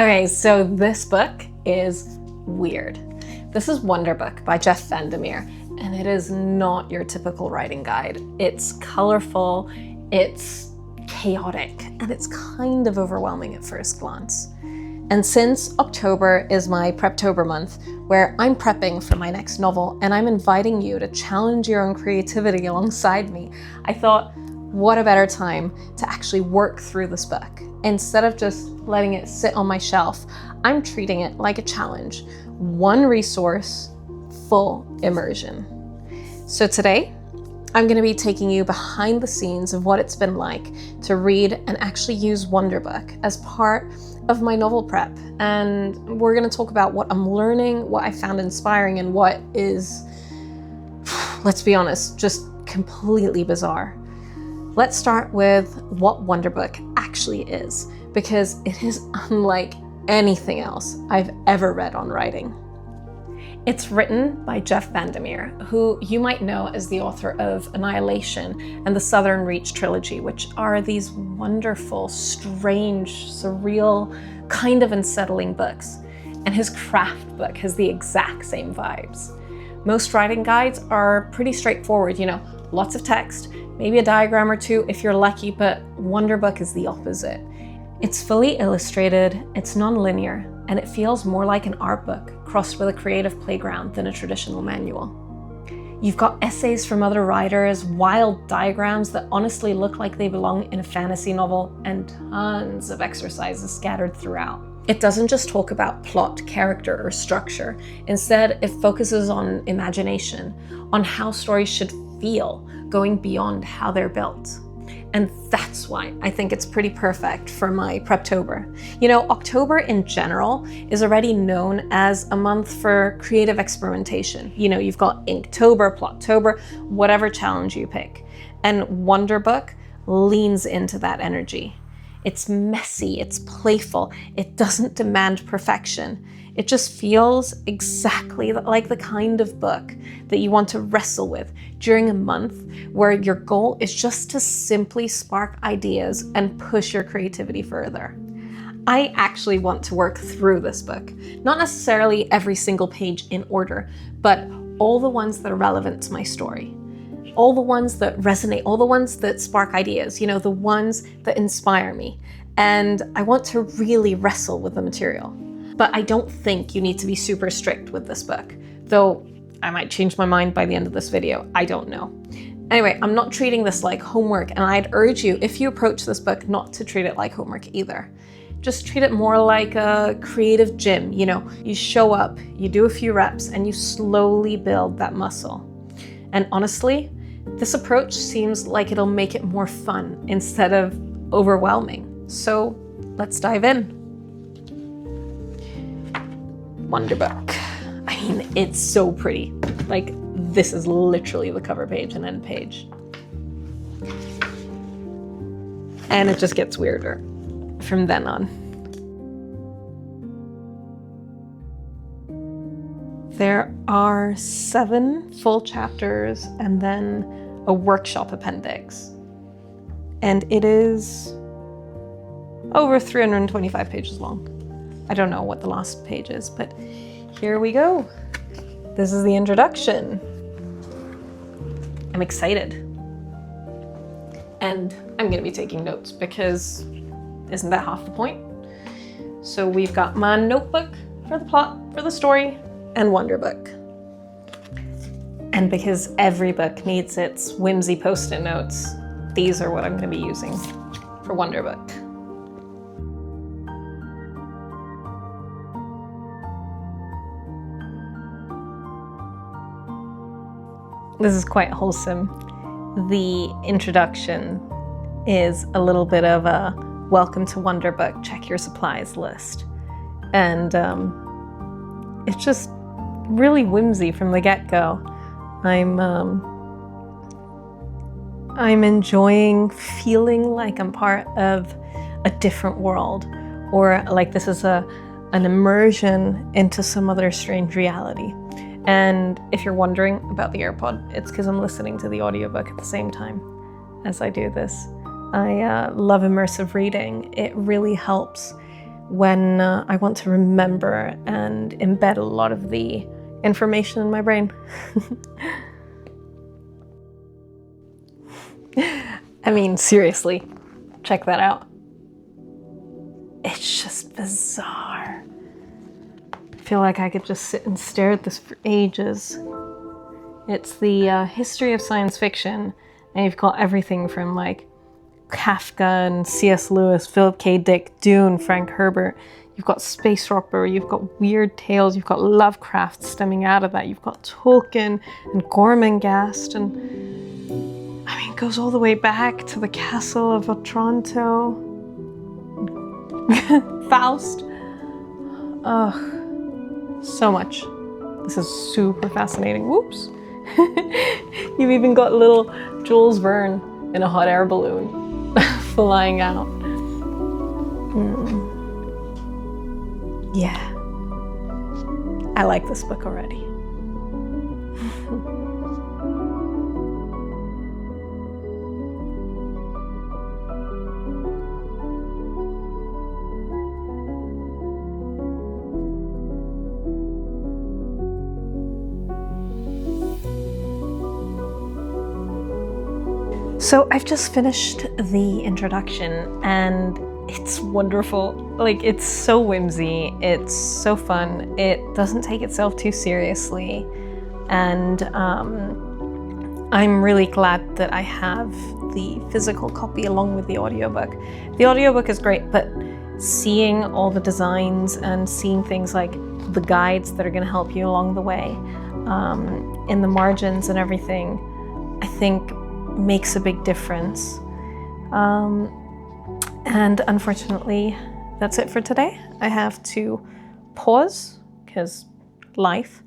Okay, so this book is weird. This is Wonderbook by Jeff VanderMeer, and it is not your typical writing guide. It's colorful, it's chaotic, and it's kind of overwhelming at first glance. And since October is my Preptober month, where I'm prepping for my next novel, and I'm inviting you to challenge your own creativity alongside me, I thought, what a better time to actually work through this book. Instead of just letting it sit on my shelf, I'm treating it like a challenge. One resource, full immersion. So today, I'm going to be taking you behind the scenes of what it's been like to read and actually use Wonderbook as part of my novel prep. And we're going to talk about what I'm learning, what I found inspiring, and what is, let's be honest, just completely bizarre. Let's start with what Wonderbook actually is, because it is unlike anything else I've ever read on writing. It's written by Jeff VanderMeer, who you might know as the author of Annihilation and the Southern Reach trilogy, which are these wonderful, strange, surreal, kind of unsettling books. And his craft book has the exact same vibes. Most writing guides are pretty straightforward, lots of text, maybe a diagram or two if you're lucky, but Wonderbook is the opposite. It's fully illustrated, it's non-linear, and it feels more like an art book crossed with a creative playground than a traditional manual. You've got essays from other writers, wild diagrams that honestly look like they belong in a fantasy novel, and tons of exercises scattered throughout. It doesn't just talk about plot, character, or structure. Instead, it focuses on imagination, on how stories should feel, going beyond how they're built. And that's why I think it's pretty perfect for my Preptober. October in general is already known as a month for creative experimentation. You've got Inktober, Plottober, whatever challenge you pick. And Wonderbook leans into that energy. It's messy, it's playful, it doesn't demand perfection. It just feels exactly like the kind of book that you want to wrestle with during a month where your goal is just to simply spark ideas and push your creativity further. I actually want to work through this book, not necessarily every single page in order, but all the ones that are relevant to my story. All the ones that resonate, all the ones that spark ideas, the ones that inspire me. And I want to really wrestle with the material. But I don't think you need to be super strict with this book, though I might change my mind by the end of this video, I don't know. Anyway, I'm not treating this like homework, and I'd urge you, if you approach this book, not to treat it like homework either. Just treat it more like a creative gym, you show up, you do a few reps, and you slowly build that muscle. And honestly, this approach seems like it'll make it more fun instead of overwhelming. So let's dive in. Wonderbook. It's so pretty. This is literally the cover page and end page. And it just gets weirder from then on. There are 7 full chapters and then a workshop appendix. And it is over 325 pages long. I don't know what the last page is, but here we go. This is the introduction. I'm excited. And I'm going to be taking notes because isn't that half the point? So we've got my notebook for the plot, for the story, and Wonderbook. And because every book needs its whimsy post-it notes, these are what I'm going to be using for Wonderbook. This is quite wholesome. The introduction is a little bit of a welcome to Wonderbook, check your supplies list. And it's just really whimsy from the get-go. I'm enjoying feeling like I'm part of a different world, or like this is an immersion into some other strange reality. And if you're wondering about the AirPod, it's because I'm listening to the audiobook at the same time as I do this. I love immersive reading. It really helps when I want to remember and embed a lot of the information in my brain. I mean, seriously, check that out. It's just bizarre. I feel like I could just sit and stare at this for ages. It's the history of science fiction, and you've got everything from like Kafka and C.S. Lewis, Philip K. Dick, Dune, Frank Herbert. You've got space opera, you've got weird tales, you've got Lovecraft stemming out of that, you've got Tolkien and Gormenghast, and I mean, it goes all the way back to the Castle of Otranto, Faust. Ugh, so much. This is super fascinating. Whoops. You've even got little Jules Verne in a hot air balloon flying out. Yeah, I like this book already. So I've just finished the introduction and it's wonderful. Like, it's so whimsy, it's so fun, it doesn't take itself too seriously, and I'm really glad that I have the physical copy along with the audiobook. The audiobook is great, but seeing all the designs and seeing things like the guides that are going to help you along the way, in the margins and everything, I think makes a big difference. And unfortunately, that's it for today. I have to pause, because life,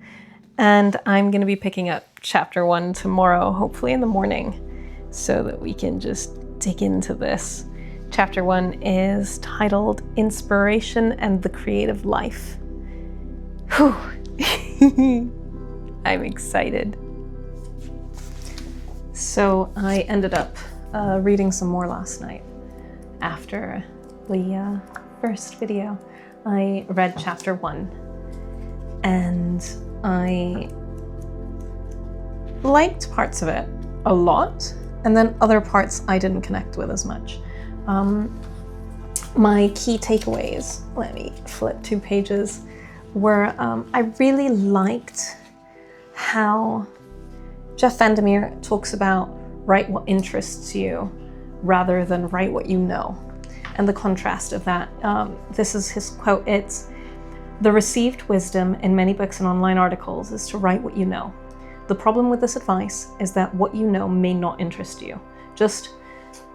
and I'm going to be picking up chapter 1 tomorrow, hopefully in the morning, so that we can just dig into this. Chapter 1 is titled Inspiration and the Creative Life. Whew. I'm excited. So I ended up reading some more last night. After the first video, I read chapter 1, and I liked parts of it a lot, and then other parts I didn't connect with as much. My key takeaways, let me flip 2 pages, were I really liked how Jeff VanderMeer talks about write what interests you rather than write what you know, and the contrast of that. This is his quote. It's, "The received wisdom in many books and online articles is to write what you know. The problem with this advice is that what you know may not interest you, just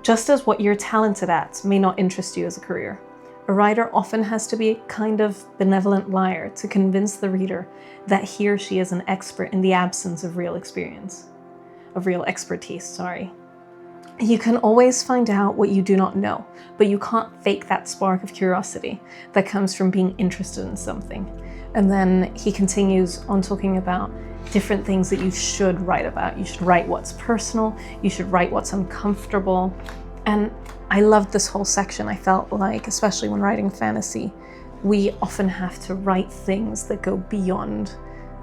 as what you're talented at may not interest you as a career. A writer often has to be a kind of benevolent liar to convince the reader that he or she is an expert in the absence of real expertise. You can always find out what you do not know, but you can't fake that spark of curiosity that comes from being interested in something." And then he continues on talking about different things that you should write about. You should write what's personal, you should write what's uncomfortable. And I loved this whole section. I felt like, especially when writing fantasy, we often have to write things that go beyond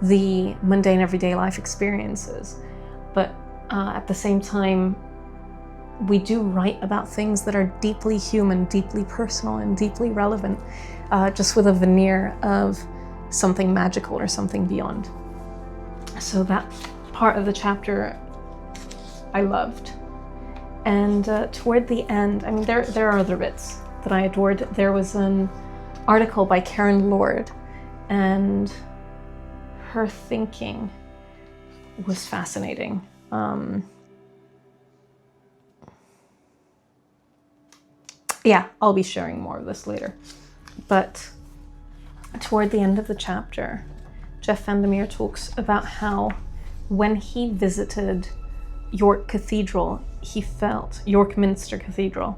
the mundane everyday life experiences. But at the same time, we do write about things that are deeply human, deeply personal, and deeply relevant, just with a veneer of something magical or something beyond. So that part of the chapter I loved. And toward the end, I mean, there are other bits that I adored. There was an article by Karen Lord, and her thinking was fascinating. Yeah, I'll be sharing more of this later. But toward the end of the chapter, Jeff VanderMeer talks about how when he visited York Cathedral, York Minster Cathedral,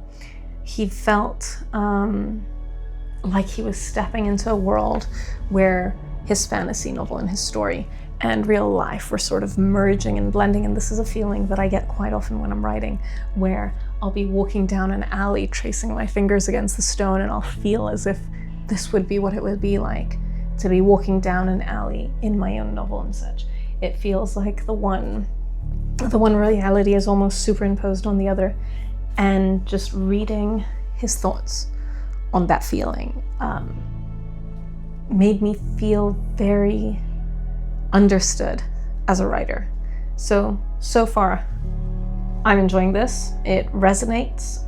he felt like he was stepping into a world where his fantasy novel and his story and real life were sort of merging and blending. And this is a feeling that I get quite often when I'm writing, where I'll be walking down an alley tracing my fingers against the stone, and I'll feel as if this would be what it would be like to be walking down an alley in my own novel and such. It feels like the one reality is almost superimposed on the other, and just reading his thoughts on that feeling made me feel very understood as a writer. So far, I'm enjoying this. It resonates.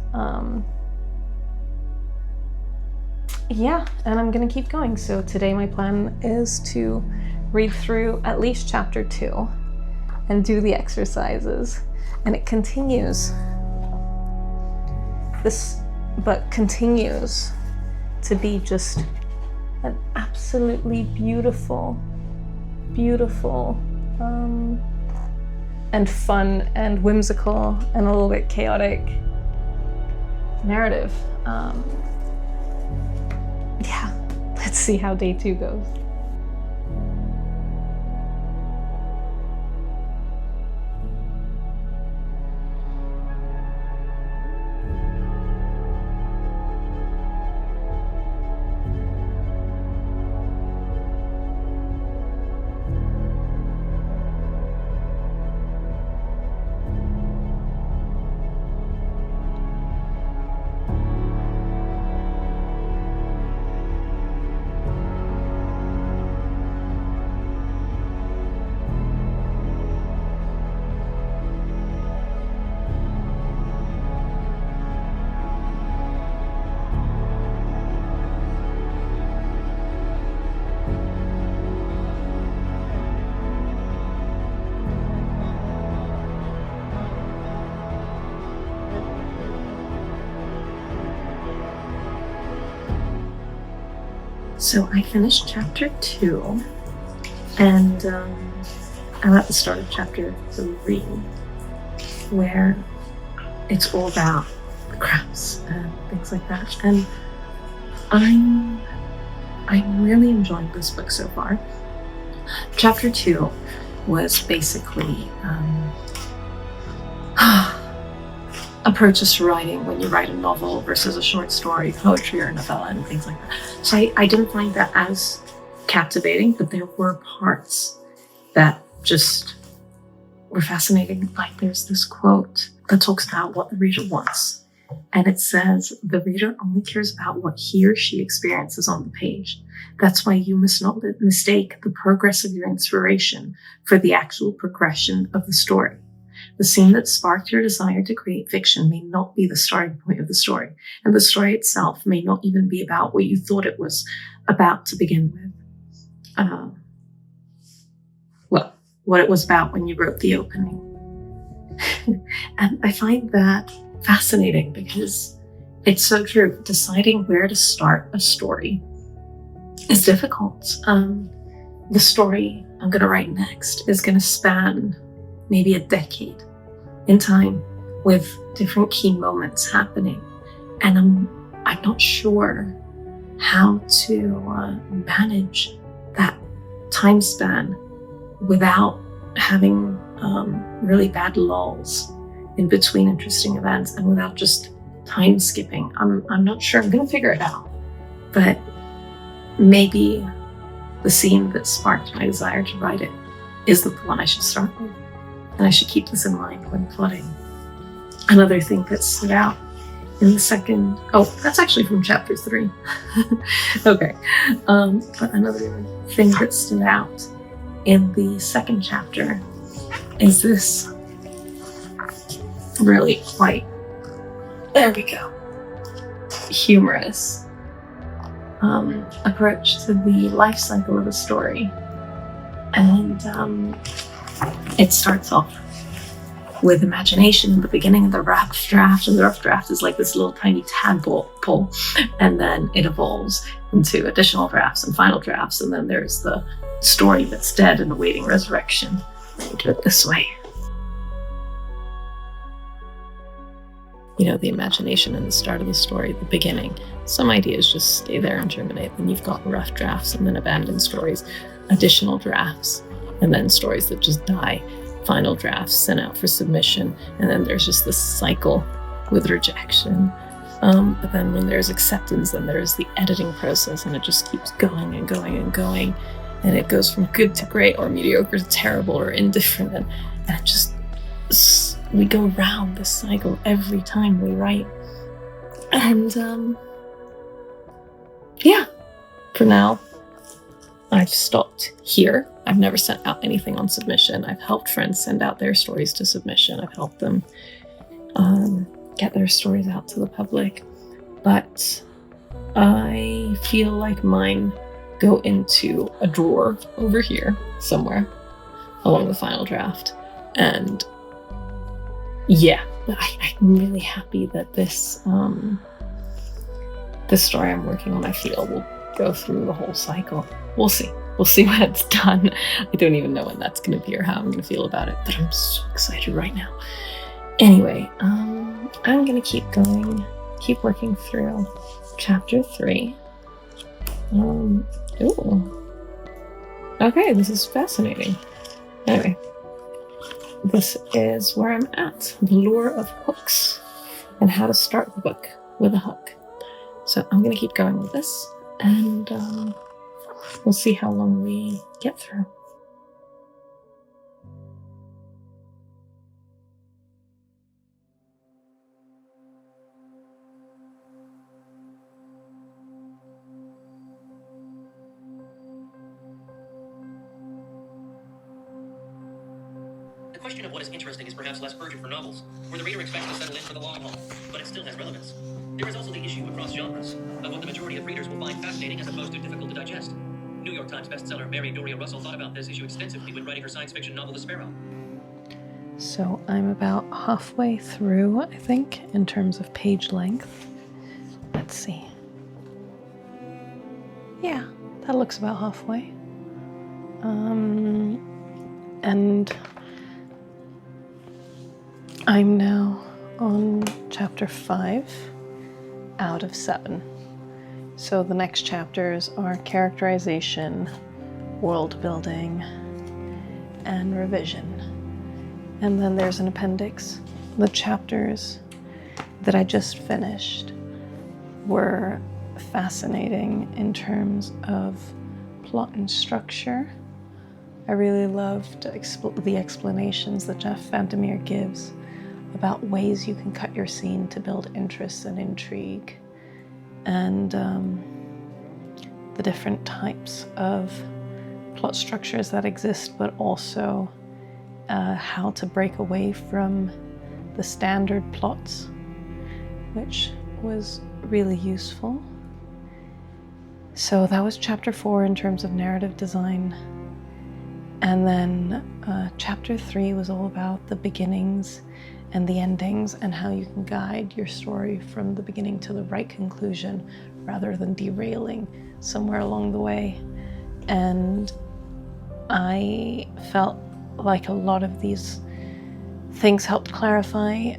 Yeah, and I'm gonna keep going. So today my plan is to read through at least chapter 2 and do the exercises. And it continues. This book continues to be just an absolutely beautiful, and fun and whimsical and a little bit chaotic narrative. Yeah, let's see how day 2 goes. So I finished chapter 2, and I'm at the start of chapter 3, where it's all about the crafts and things like that. And I'm really enjoying this book so far. Chapter 2 was basically approaches to writing when you write a novel versus a short story, poetry, or a novella, and things like that. So I didn't find that as captivating, but there were parts that just were fascinating. Like there's this quote that talks about what the reader wants. And it says, the reader only cares about what he or she experiences on the page. That's why you must not mistake the progress of your inspiration for the actual progression of the story. The scene that sparked your desire to create fiction may not be the starting point of the story, and the story itself may not even be about what you thought it was about to begin with. Well, what it was about when you wrote the opening. And I find that fascinating because it's so true. Deciding where to start a story is difficult. The story I'm going to write next is going to span maybe a decade in time with different key moments happening. And I'm not sure how to manage that time span without having really bad lulls in between interesting events and without just time skipping. I'm not sure. I'm going to figure it out. But maybe the scene that sparked my desire to write it isn't the one I should start with. And I should keep this in mind when plotting. Another thing that stood out in the second, that's actually from chapter 3. Okay. But another thing that stood out in the second chapter is this really quite, there we go, humorous approach to the life cycle of a story. And it starts off with imagination in the beginning of the rough draft, and the rough draft is like this little tiny tadpole, and then it evolves into additional drafts and final drafts, and then there's the story that's dead and awaiting resurrection. Let me do it this way. You know, the imagination in the start of the story, the beginning. Some ideas just stay there and germinate. Then you've got rough drafts, and then abandoned stories, additional drafts, and then stories that just die, final drafts sent out for submission, and then there's just this cycle with rejection. But then when there's acceptance, then there's the editing process, and it just keeps going and going and going. And it goes from good to great, or mediocre to terrible, or indifferent. And it just, we go round this cycle every time we write. And yeah, for now, I've stopped here. I've never sent out anything on submission. I've helped friends send out their stories to submission. I've helped them get their stories out to the public. But I feel like mine go into a drawer over here somewhere along the final draft. And yeah, I'm really happy that this story I'm working on, I feel, will go through the whole cycle. We'll see. We'll see when it's done. I don't even know when that's going to be or how I'm going to feel about it, but I'm so excited right now. Anyway, I'm going to keep going, keep working through chapter 3. Ooh. Okay, this is fascinating. Anyway, this is where I'm at. The lure of hooks and how to start the book with a hook. So I'm going to keep going with this, and we'll see how long we get through. The question of what is interesting is perhaps less urgent for novels, where the reader expects to settle in for the long haul, but it still has relevance. There is also the issue across genres of what the majority of readers will find fascinating as opposed to difficult to digest. New York Times bestseller Mary Doria Russell thought about this issue extensively when writing her science fiction novel The Sparrow. So I'm about halfway through, I think, in terms of page length. Let's see. Yeah, that looks about halfway. And I'm now on chapter 5 out of 7. So the next chapters are characterization, world building, and revision. And then there's an appendix. The chapters that I just finished were fascinating in terms of plot and structure. I really loved the explanations that Jeff VanderMeer gives about ways you can cut your scene to build interest and intrigue, and the different types of plot structures that exist, but also how to break away from the standard plots, which was really useful. So that was chapter 4 in terms of narrative design. And then chapter 3 was all about the beginnings and the endings and how you can guide your story from the beginning to the right conclusion rather than derailing somewhere along the way. And I felt like a lot of these things helped clarify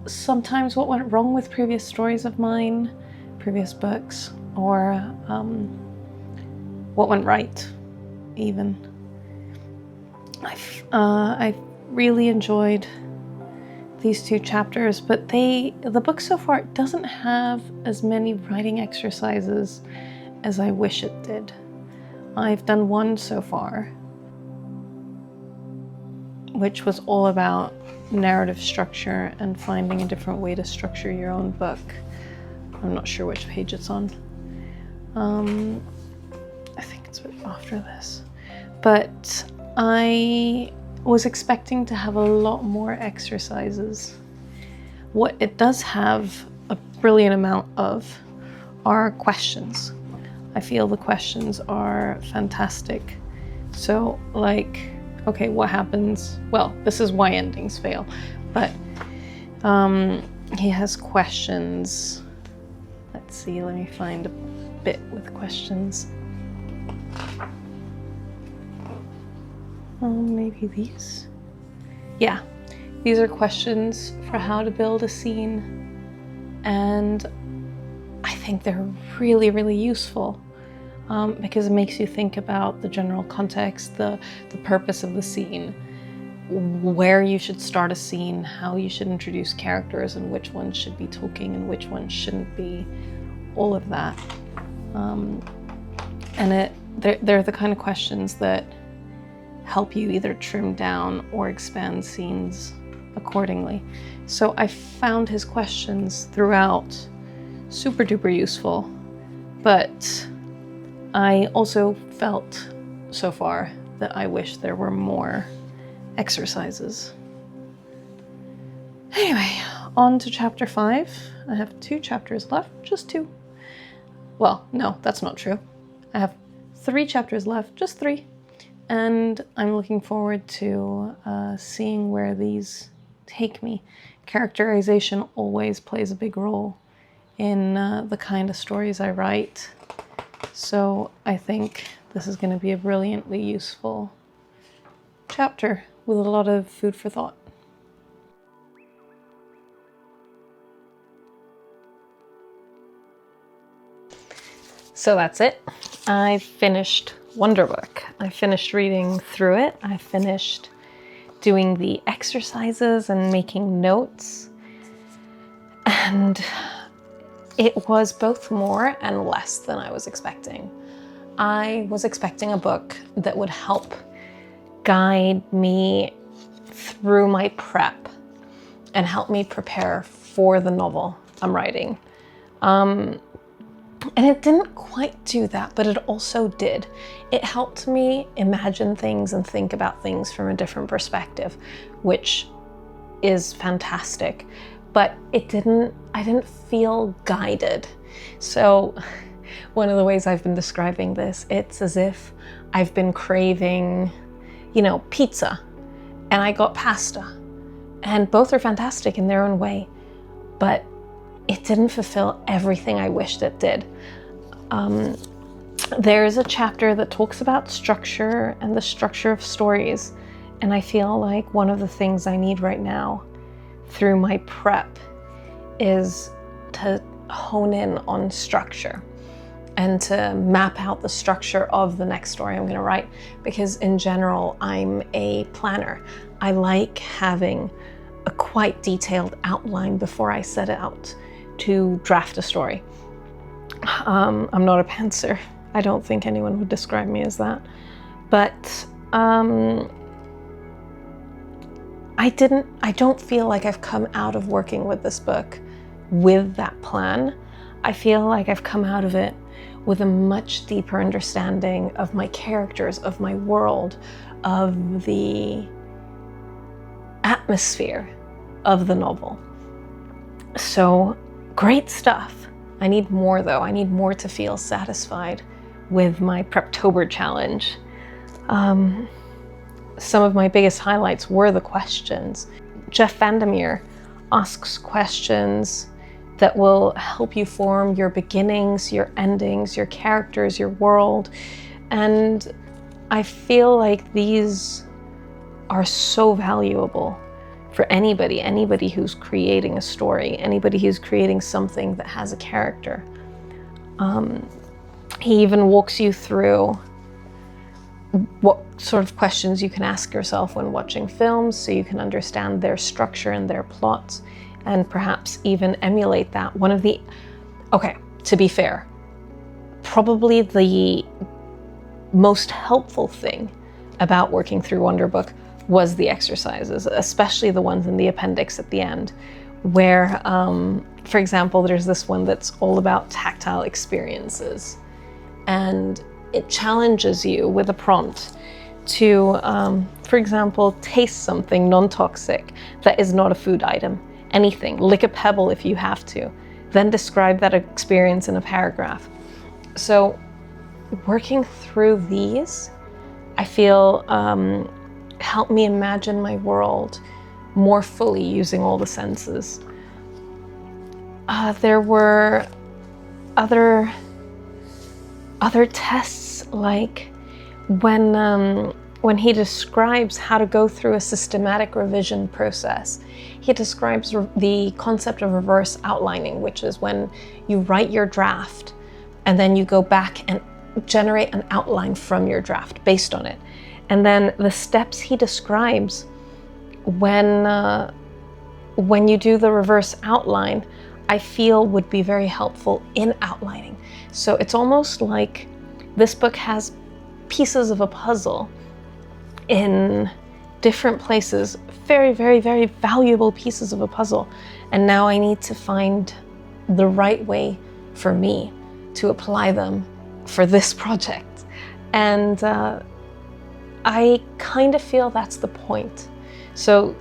sometimes what went wrong with previous stories of mine, previous books, or what went right, even. I really enjoyed these 2 chapters, but the book so far doesn't have as many writing exercises as I wish it did. I've done 1 so far, which was all about narrative structure and finding a different way to structure your own book. I'm not sure which page it's on. I think it's a bit after this. But I was expecting to have a lot more exercises. What it does have a brilliant amount of are questions. I feel the questions are fantastic. So, like, okay, what happens? Well, this is why endings fail, but he has questions. Let's see, let me find a bit with questions. Maybe these? Yeah, these are questions for how to build a scene, and I think they're really, really useful because it makes you think about the general context, the purpose of the scene, where you should start a scene, how you should introduce characters, and which ones should be talking and which ones shouldn't be, all of that. And they're the kind of questions that help you either trim down or expand scenes accordingly. So I found his questions throughout super duper useful, but I also felt so far that I wish there were more exercises. Anyway, on to chapter 5. I have 2 chapters left, just 2. Well, no, that's not true. I have 3 chapters left, just 3. And I'm looking forward to seeing where these take me. Characterization always plays a big role in the kind of stories I write. So I think this is going to be a brilliantly useful chapter with a lot of food for thought. So that's it. I finished Wonderbook. I finished reading through it. I finished doing the exercises and making notes. And it was both more and less than I was expecting. I was expecting a book that would help guide me through my prep and help me prepare for the novel I'm writing. And it didn't quite do that, but it also did. It helped me imagine things and think about things from a different perspective, which is fantastic. But I didn't feel guided. So one of the ways I've been describing this, it's as if I've been craving, pizza, and I got pasta. And both are fantastic in their own way, but it didn't fulfill everything I wished it did. There's a chapter that talks about structure and the structure of stories. And I feel like one of the things I need right now through my prep is to hone in on structure and to map out the structure of the next story I'm going to write. Because in general, I'm a planner. I like having a quite detailed outline before I set out to draft a story. I'm not a pantser. I don't think anyone would describe me as that. But I don't feel like I've come out of working with this book with that plan. I feel like I've come out of it with a much deeper understanding of my characters, of my world, of the atmosphere of the novel. So great stuff. I need more though. I need more to feel satisfied with my Preptober challenge. Some of my biggest highlights were the questions. Jeff VanderMeer asks questions that will help you form your beginnings, your endings, your characters, your world. And I feel like these are so valuable for anybody who's creating a story, anybody who's creating something that has a character. He even walks you through what sort of questions you can ask yourself when watching films so you can understand their structure and their plots and perhaps even emulate that. To be fair, probably the most helpful thing about working through Wonderbook was the exercises, especially the ones in the appendix at the end, where, for example, there's this one that's all about tactile experiences. And it challenges you with a prompt to, for example, taste something non-toxic that is not a food item. Anything, lick a pebble if you have to, then describe that experience in a paragraph. So working through these, I feel, helped me imagine my world more fully using all the senses. There were other tests, like when he describes how to go through a systematic revision process. He describes the concept of reverse outlining, which is when you write your draft and then you go back and generate an outline from your draft based on it. And then the steps he describes when you do the reverse outline, I feel would be very helpful in outlining. So it's almost like this book has pieces of a puzzle in different places, very, very, very valuable pieces of a puzzle. And now I need to find the right way for me to apply them for this project. And I kind of feel that's the point. So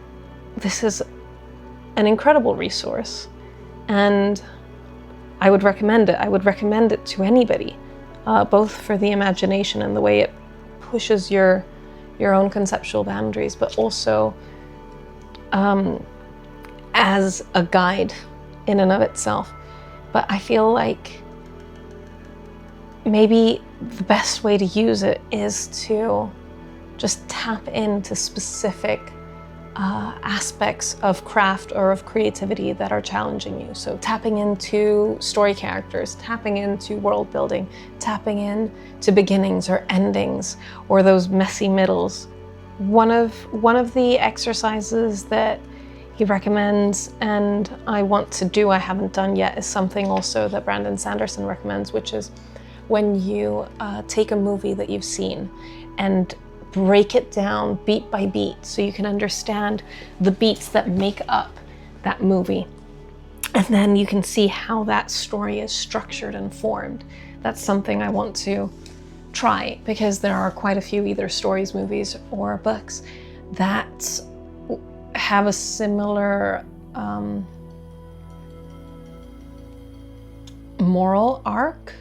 this is an incredible resource, and I would recommend it. I would recommend it to anybody, both for the imagination and the way it pushes your own conceptual boundaries, but also as a guide in and of itself. But I feel like maybe the best way to use it is to just tap into specific aspects of craft or of creativity that are challenging you. So tapping into story characters, tapping into world building, tapping into beginnings or endings or those messy middles. One of the exercises that he recommends and I want to do, I haven't done yet, is something also that Brandon Sanderson recommends, which is when you take a movie that you've seen and break it down beat by beat so you can understand the beats that make up that movie. And then you can see how that story is structured and formed. That's something I want to try, because there are quite a few either stories, movies, or books that have a similar moral arc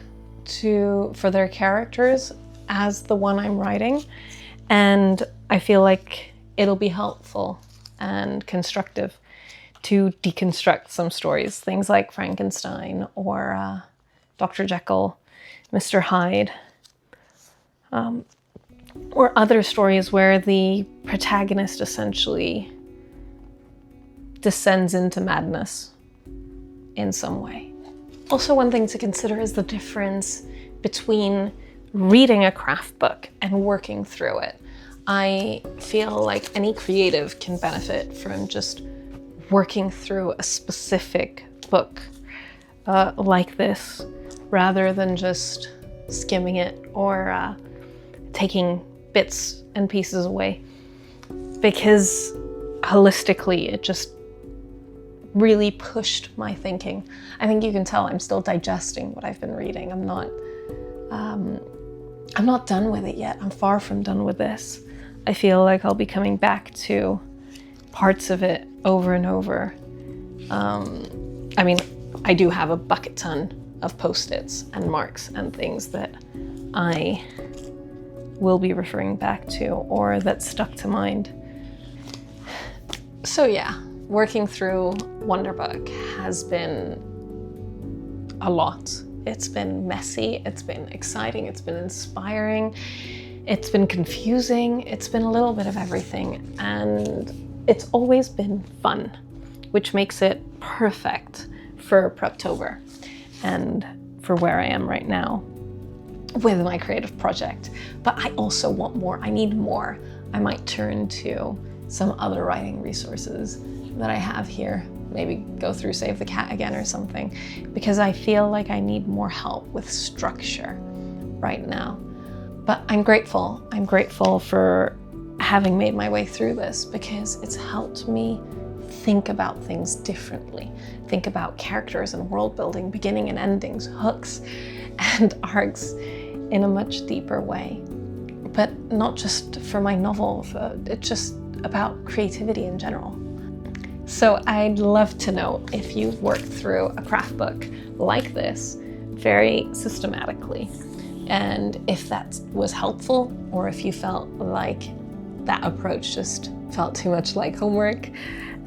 for their characters as the one I'm writing. And I feel like it'll be helpful and constructive to deconstruct some stories, things like Frankenstein or Dr. Jekyll, Mr. Hyde, or other stories where the protagonist essentially descends into madness in some way. Also, one thing to consider is the difference between reading a craft book and working through it. I feel like any creative can benefit from just working through a specific book like this, rather than just skimming it or taking bits and pieces away, because holistically it just really pushed my thinking. I think you can tell I'm still digesting what I've been reading. I'm not done with it yet. I'm far from done with this. I feel like I'll be coming back to parts of it over and over. I mean, I do have a bucket ton of Post-its and marks and things that I will be referring back to or that stuck to mind. So yeah, working through Wonderbook has been a lot. It's been messy, it's been exciting, it's been inspiring, it's been confusing, it's been a little bit of everything, and it's always been fun, which makes it perfect for Preptober and for where I am right now with my creative project. But I also want more. I need more. I might turn to some other writing resources that I have here. Maybe go through Save the Cat again or something, because I feel like I need more help with structure right now. But I'm grateful. I'm grateful for having made my way through this, because it's helped me think about things differently, think about characters and world building, beginning and endings, hooks and arcs in a much deeper way. But not just for my novel, it's just about creativity in general. So I'd love to know if you've worked through a craft book like this very systematically, and if that was helpful, or if you felt like that approach just felt too much like homework.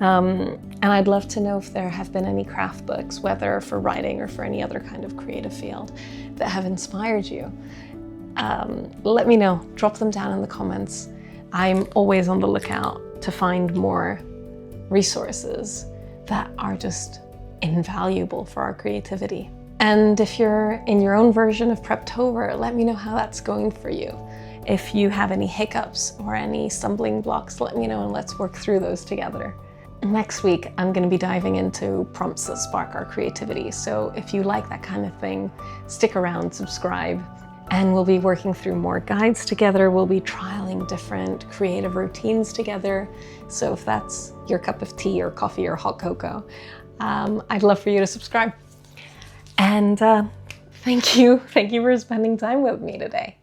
And I'd love to know if there have been any craft books, whether for writing or for any other kind of creative field, that have inspired you. Let me know, drop them down in the comments. I'm always on the lookout to find more resources that are just invaluable for our creativity. And if you're in your own version of Preptober, let me know how that's going for you. If you have any hiccups or any stumbling blocks, let me know and let's work through those together. Next week, I'm going to be diving into prompts that spark our creativity. So if you like that kind of thing, stick around, subscribe, and we'll be working through more guides together. We'll be trialing different creative routines together. So if that's your cup of tea or coffee or hot cocoa, I'd love for you to subscribe. And thank you for spending time with me today.